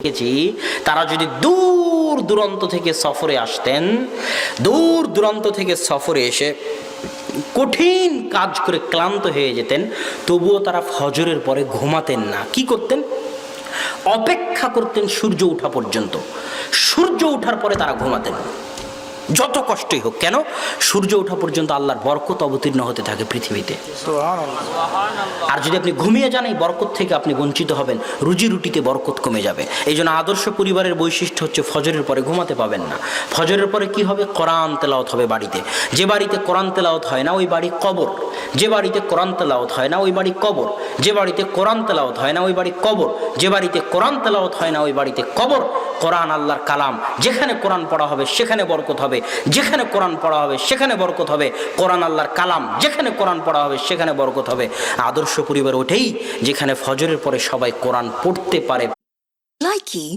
দেখেছি তারা যদি দূর দূরান্ত থেকে সফরে আসতেন, দূর দূরান্ত থেকে সফরে এসে কঠিন কাজ করে ক্লান্ত হয়ে যেতেন, তবুও তারা ফজরের পরে ঘুমাতেন না। কি করতেন? অপেক্ষা করতেন সূর্য ওঠা পর্যন্ত। সূর্য ওঠার পরে তারা ঘুমাতেন, যত কষ্টই হোক। কেন? সূর্য ওঠা পর্যন্ত আল্লাহর বরকত অবতীর্ণ হতে থাকে পৃথিবীতে। আর যদি আপনি ঘুমিয়ে যান, এই বরকত থেকে আপনি বঞ্চিত হবেন, রুজি রুটিতে বরকত কমে যাবে। এই জন্য আদর্শ পরিবারের বৈশিষ্ট্য হচ্ছে ফজরের পরে ঘুমাতে পাবেন না। ফজরের পরে কি হবে? কোরআন তেলাওয়াত হবে বাড়িতে। যে বাড়িতে কোরআন তেলাওয়াত হয় না ওই বাড়ি কবর। যে বাড়িতে কোরআন তেলাওয়াত হয় না ওই বাড়ি কবর। যে বাড়িতে কোরআন তেলাওয়াত হয় না ওই বাড়ি কবর। যে বাড়িতে কোরআন তেলাওয়াত হয় না ওই বাড়িতে কবর। কোরআন আল্লাহর কালাম, যেখানে কোরআন পড়া হবে সেখানে বরকত হবে, যেখানে কোরআন পড়া হবে সেখানে বরকত হবে। কোরআন আল্লাহর কালাম, যেখানে কোরআন পড়া হবে সেখানে বরকত হবে। আদর্শ পরিবার ওঠেই যেখানে ফজরের পরে সবাই কোরআন পড়তে পারে। Likey